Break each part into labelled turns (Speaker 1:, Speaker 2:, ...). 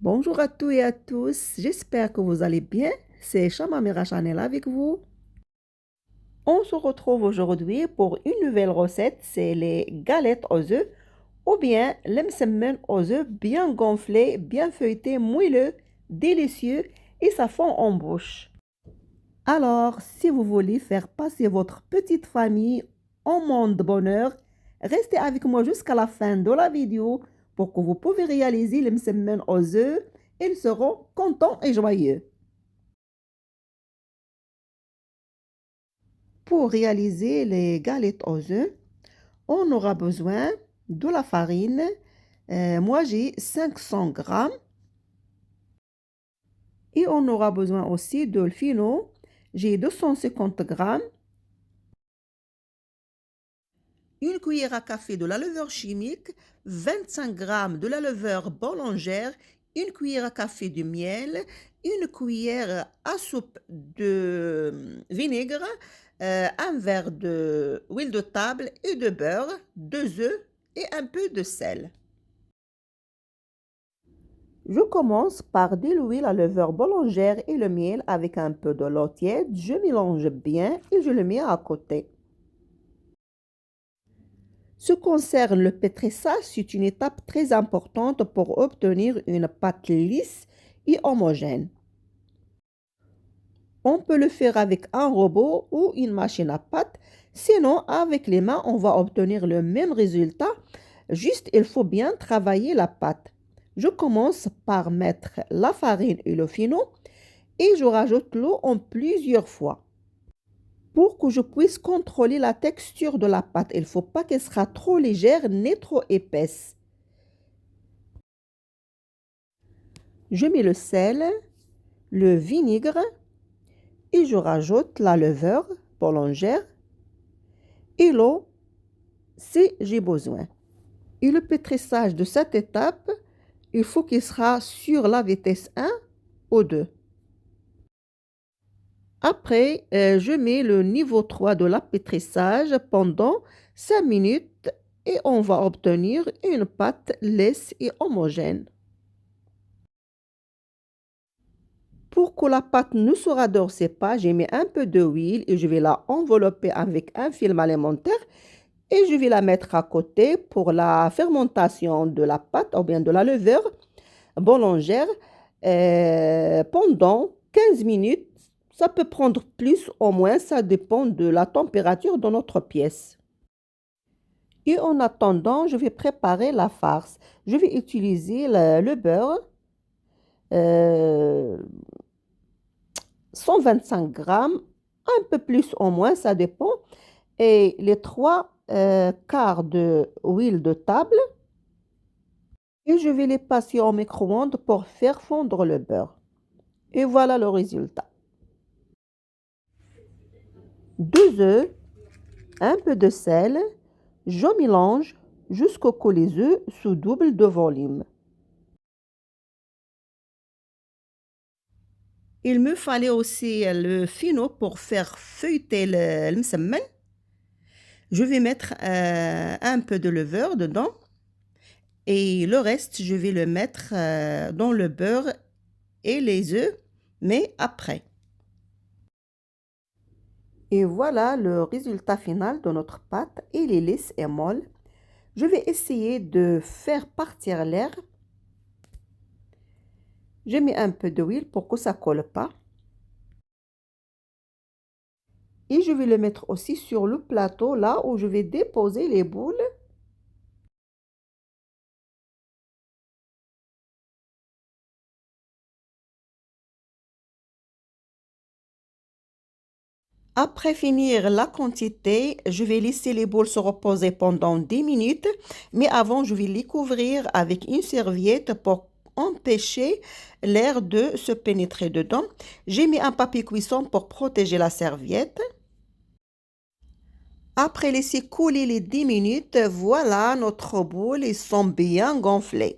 Speaker 1: Bonjour à tous et à tous, j'espère que vous allez bien. C'est Chamamera Chanel avec vous. On se retrouve aujourd'hui pour une nouvelle recette, c'est les galettes aux œufs ou bien les msemen aux œufs bien gonflés, bien feuilletés, moelleux, délicieux et ça fond en bouche. Alors, si vous voulez faire passer votre petite famille en monde de bonheur, restez avec moi jusqu'à la fin de la vidéo pour que vous pouvez réaliser les msemen aux œufs. Ils seront contents et joyeux. Pour réaliser les galettes aux œufs, on aura besoin de la farine. Moi, j'ai 500 grammes. Et on aura besoin aussi de le fino. J'ai 250 grammes. Une cuillère à café de la levure chimique, 25 grammes de la levure boulangère, une cuillère à café de miel, une cuillère à soupe de vinaigre, un verre d'huile de table et de beurre, 2 œufs et un peu de sel. Je commence par diluer la levure boulangère et le miel avec un peu de l'eau tiède. Je mélange bien et je le mets à côté. Ce qui concerne le pétrissage, c'est une étape très importante pour obtenir une pâte lisse et homogène. On peut le faire avec un robot ou une machine à pâte. Sinon, avec les mains, on va obtenir le même résultat. Juste, il faut bien travailler la pâte. Je commence par mettre la farine et le fino et je rajoute l'eau en plusieurs fois. Pour que je puisse contrôler la texture de la pâte, il ne faut pas qu'elle soit trop légère ni trop épaisse. Je mets le sel, le vinaigre et je rajoute la levure boulangère et l'eau si j'ai besoin. Et le pétrissage de cette étape, il faut qu'il sera sur la vitesse 1 ou 2. Après, je mets le niveau 3 de l'apétrissage pendant 5 minutes et on va obtenir une pâte lisse et homogène. Pour que la pâte ne se radoucisse pas, j'ai mis un peu d'huile et je vais la envelopper avec un film alimentaire et je vais la mettre à côté pour la fermentation de la pâte ou bien de la levure boulangère pendant 15 minutes. Ça peut prendre plus ou moins, ça dépend de la température de notre pièce. Et en attendant, je vais préparer la farce. Je vais utiliser le beurre, 125 grammes, un peu plus ou moins, ça dépend. Et les 3 quarts d'huile de table. Et je vais les passer au micro-ondes pour faire fondre le beurre. Et voilà le résultat. 2 œufs, un peu de sel, je mélange jusqu'au que les œufs se doublent de volume. Il me fallait aussi le fino pour faire feuilleter le msemen. Je vais mettre un peu de levure dedans et le reste, je vais le mettre dans le beurre et les œufs, mais après. Et voilà le résultat final de notre pâte. Il est lisse et molle. Je vais essayer de faire partir l'air. J'ai mis un peu d'huile pour que ça ne colle pas. Et je vais le mettre aussi sur le plateau, là où je vais déposer les boules. Après finir la quantité, je vais laisser les boules se reposer pendant 10 minutes. Mais avant, je vais les couvrir avec une serviette pour empêcher l'air de se pénétrer dedans. J'ai mis un papier cuisson pour protéger la serviette. Après laisser couler les 10 minutes, voilà notre boule, ils sont bien gonflés.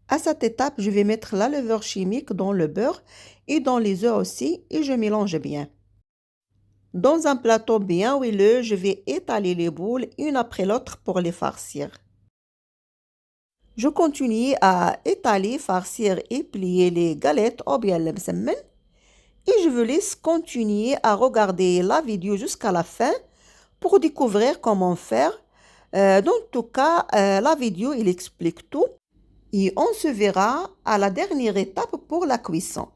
Speaker 1: À cette étape, je vais mettre la levure chimique dans le beurre et dans les œufs aussi et je mélange bien. Dans un plateau bien huileux, je vais étaler les boules une après l'autre pour les farcir. Je continue à étaler, farcir et plier les galettes ou bien le msemen. Et je vous laisse continuer à regarder la vidéo jusqu'à la fin pour découvrir comment faire. Dans tout cas, la vidéo, il explique tout. Et on se verra à la dernière étape pour la cuisson.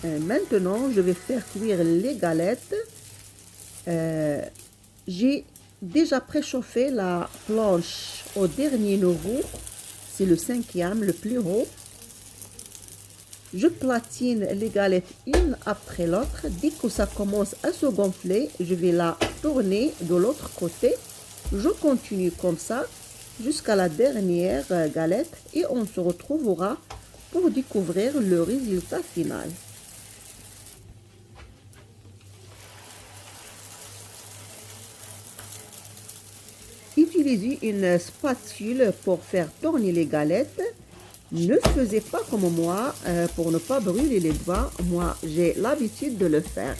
Speaker 1: Maintenant, je vais faire cuire les galettes. J'ai déjà préchauffé la planche au dernier niveau. C'est le 5e, le plus haut. Je platine les galettes une après l'autre. Dès que ça commence à se gonfler, je vais la tourner de l'autre côté. Je continue comme ça jusqu'à la dernière galette et on se retrouvera pour découvrir le résultat final. Utilisez une spatule pour faire tourner les galettes. Ne faisez pas comme moi pour ne pas brûler les doigts. Moi, j'ai l'habitude de le faire.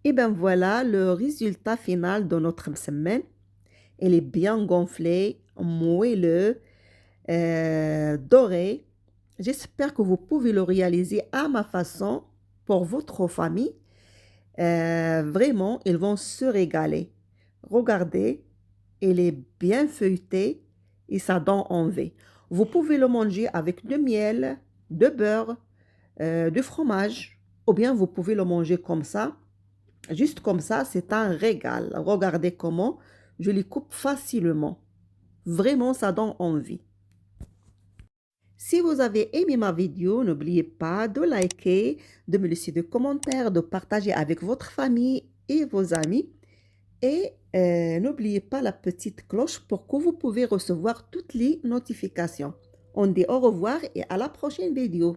Speaker 1: Et bien voilà le résultat final de notre semaine. Elle est bien gonflée, moelleux, doré. J'espère que vous pouvez le réaliser à ma façon pour votre famille. Vraiment, ils vont se régaler. Regardez, elle est bien feuilletée et ça donne envie. Vous pouvez le manger avec du miel, de beurre, du fromage, ou bien vous pouvez le manger comme ça. Juste comme ça, c'est un régal. Regardez comment je les coupe facilement. Vraiment, ça donne envie. Si vous avez aimé ma vidéo, n'oubliez pas de liker, de me laisser des commentaires, de partager avec votre famille et vos amis. Et n'oubliez pas la petite cloche pour que vous pouvez recevoir toutes les notifications. On dit au revoir et à la prochaine vidéo.